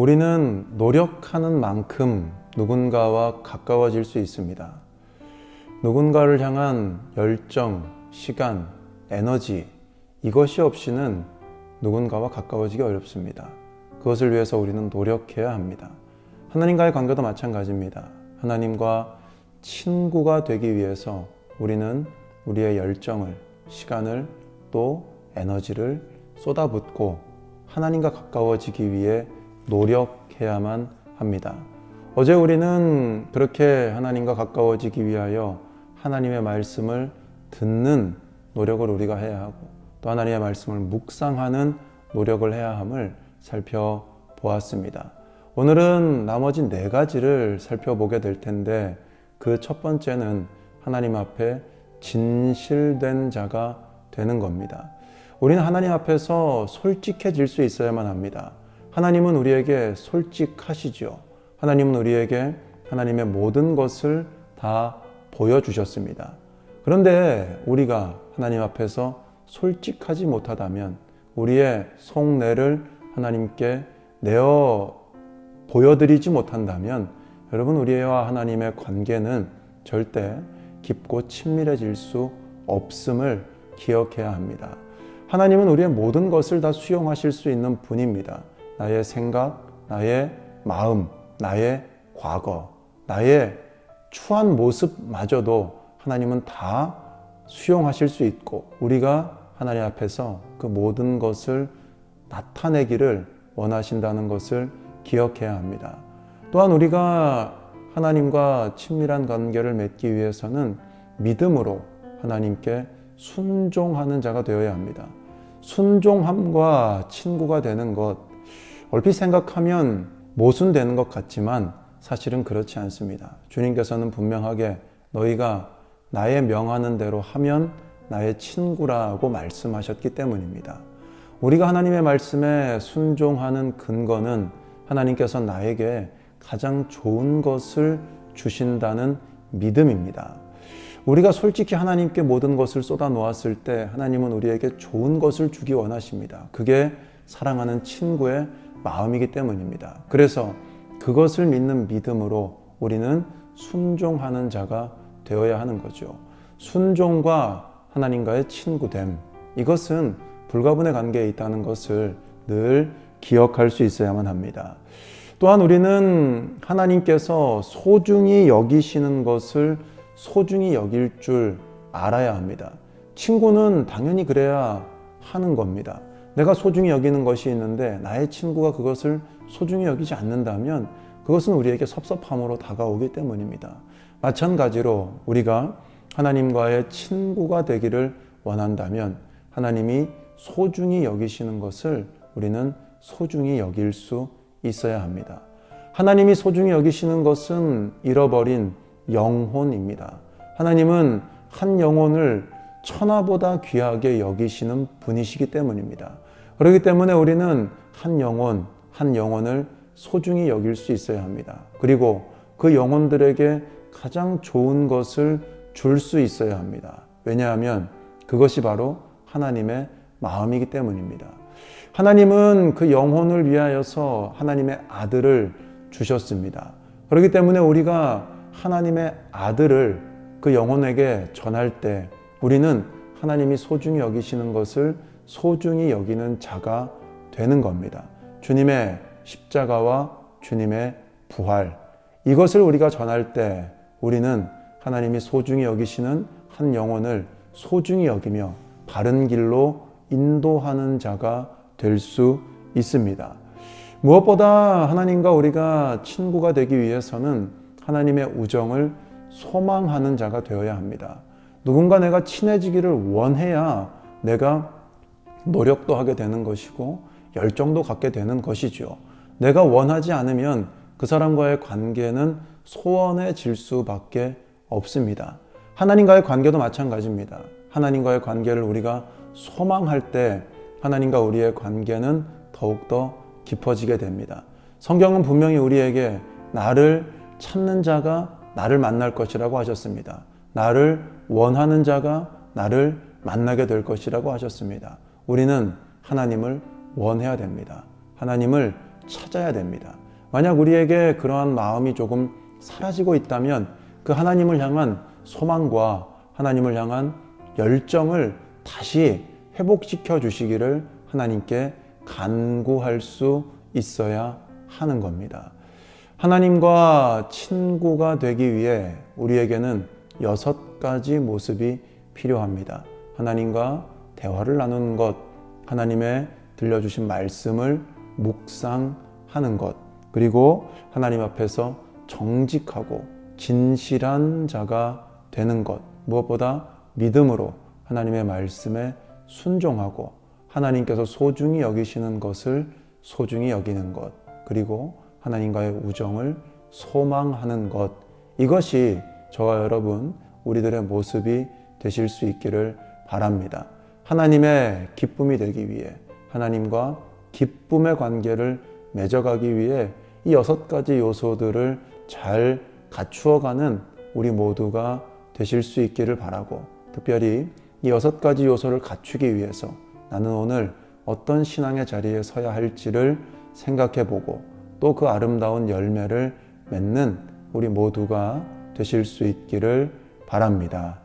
우리는 노력하는 만큼 누군가와 가까워질 수 있습니다. 누군가를 향한 열정, 시간, 에너지, 이것이 없이는 누군가와 가까워지기 어렵습니다. 그것을 위해서 우리는 노력해야 합니다. 하나님과의 관계도 마찬가지입니다. 하나님과 친구가 되기 위해서 우리는 우리의 열정을, 시간을, 또 에너지를 쏟아붓고 하나님과 가까워지기 위해 노력해야만 합니다. 어제 우리는 그렇게 하나님과 가까워지기 위하여 하나님의 말씀을 듣는 노력을 우리가 해야 하고, 또 하나님의 말씀을 묵상하는 노력을 해야 함을 살펴보았습니다. 오늘은 나머지 4가지를 살펴보게 될 텐데, 그 첫 번째는 하나님 앞에 진실된 자가 되는 겁니다. 우리는 하나님 앞에서 솔직해질 수 있어야만 합니다. 하나님은 우리에게 솔직하시죠. 하나님은 우리에게 하나님의 모든 것을 다 보여주셨습니다. 그런데 우리가 하나님 앞에서 솔직하지 못하다면, 우리의 속내를 하나님께 내어 보여드리지 못한다면, 여러분, 우리와 하나님의 관계는 절대 깊고 친밀해질 수 없음을 기억해야 합니다. 하나님은 우리의 모든 것을 다 수용하실 수 있는 분입니다. 나의 생각, 나의 마음, 나의 과거, 나의 추한 모습마저도 하나님은 다 수용하실 수 있고, 우리가 하나님 앞에서 그 모든 것을 나타내기를 원하신다는 것을 기억해야 합니다. 또한 우리가 하나님과 친밀한 관계를 맺기 위해서는 믿음으로 하나님께 순종하는 자가 되어야 합니다. 순종함과 친구가 되는 것, 얼핏 생각하면 모순되는 것 같지만 사실은 그렇지 않습니다. 주님께서는 분명하게 너희가 나의 명하는 대로 하면 나의 친구라고 말씀하셨기 때문입니다. 우리가 하나님의 말씀에 순종하는 근거는 하나님께서 나에게 가장 좋은 것을 주신다는 믿음입니다. 우리가 솔직히 하나님께 모든 것을 쏟아 놓았을 때 하나님은 우리에게 좋은 것을 주기 원하십니다. 그게 사랑하는 친구의 마음이기 때문입니다. 그래서 그것을 믿는 믿음으로 우리는 순종하는 자가 되어야 하는 거죠. 순종과 하나님과의 친구됨, 이것은 불가분의 관계에 있다는 것을 늘 기억할 수 있어야만 합니다. 또한 우리는 하나님께서 소중히 여기시는 것을 소중히 여길 줄 알아야 합니다. 친구는 당연히 그래야 하는 겁니다. 내가 소중히 여기는 것이 있는데 나의 친구가 그것을 소중히 여기지 않는다면 그것은 우리에게 섭섭함으로 다가오기 때문입니다. 마찬가지로 우리가 하나님과의 친구가 되기를 원한다면 하나님이 소중히 여기시는 것을 우리는 소중히 여길 수 있어야 합니다. 하나님이 소중히 여기시는 것은 잃어버린 영혼입니다. 하나님은 한 영혼을 천하보다 귀하게 여기시는 분이시기 때문입니다. 그렇기 때문에 우리는 한 영혼을 소중히 여길 수 있어야 합니다. 그리고 그 영혼들에게 가장 좋은 것을 줄 수 있어야 합니다. 왜냐하면 그것이 바로 하나님의 마음이기 때문입니다. 하나님은 그 영혼을 위하여서 하나님의 아들을 주셨습니다. 그렇기 때문에 우리가 하나님의 아들을 그 영혼에게 전할 때 우리는 하나님이 소중히 여기시는 것을 소중히 여기는 자가 되는 겁니다. 주님의 십자가와 주님의 부활, 이것을 우리가 전할 때 우리는 하나님이 소중히 여기시는 한 영혼을 소중히 여기며 바른 길로 인도하는 자가 될 수 있습니다. 무엇보다 하나님과 우리가 친구가 되기 위해서는 하나님의 우정을 소망하는 자가 되어야 합니다. 누군가 내가 친해지기를 원해야 내가 노력도 하게 되는 것이고 열정도 갖게 되는 것이죠. 내가 원하지 않으면 그 사람과의 관계는 소원해질 수밖에 없습니다. 하나님과의 관계도 마찬가지입니다. 하나님과의 관계를 우리가 소망할 때 하나님과 우리의 관계는 더욱더 깊어지게 됩니다. 성경은 분명히 우리에게 나를 찾는 자가 나를 만날 것이라고 하셨습니다. 나를 원하는 자가 나를 만나게 될 것이라고 하셨습니다. 우리는 하나님을 원해야 됩니다. 하나님을 찾아야 됩니다. 만약 우리에게 그러한 마음이 조금 사라지고 있다면 그 하나님을 향한 소망과 하나님을 향한 열정을 다시 회복시켜 주시기를 하나님께 간구할 수 있어야 하는 겁니다. 하나님과 친구가 되기 위해 우리에게는 6가지 모습이 필요합니다. 하나님과 대화를 나누는 것, 하나님의 들려주신 말씀을 묵상하는 것, 그리고 하나님 앞에서 정직하고 진실한 자가 되는 것, 무엇보다 믿음으로 하나님의 말씀에 순종하고 하나님께서 소중히 여기시는 것을 소중히 여기는 것, 그리고 하나님과의 우정을 소망하는 것, 이것이 저와 여러분 우리들의 모습이 되실 수 있기를 바랍니다. 하나님의 기쁨이 되기 위해, 하나님과 기쁨의 관계를 맺어가기 위해 이 6가지 요소들을 잘 갖추어가는 우리 모두가 되실 수 있기를 바라고, 특별히 이 6가지 요소를 갖추기 위해서 나는 오늘 어떤 신앙의 자리에 서야 할지를 생각해보고 또 그 아름다운 열매를 맺는 우리 모두가 되실 수 있기를 바랍니다.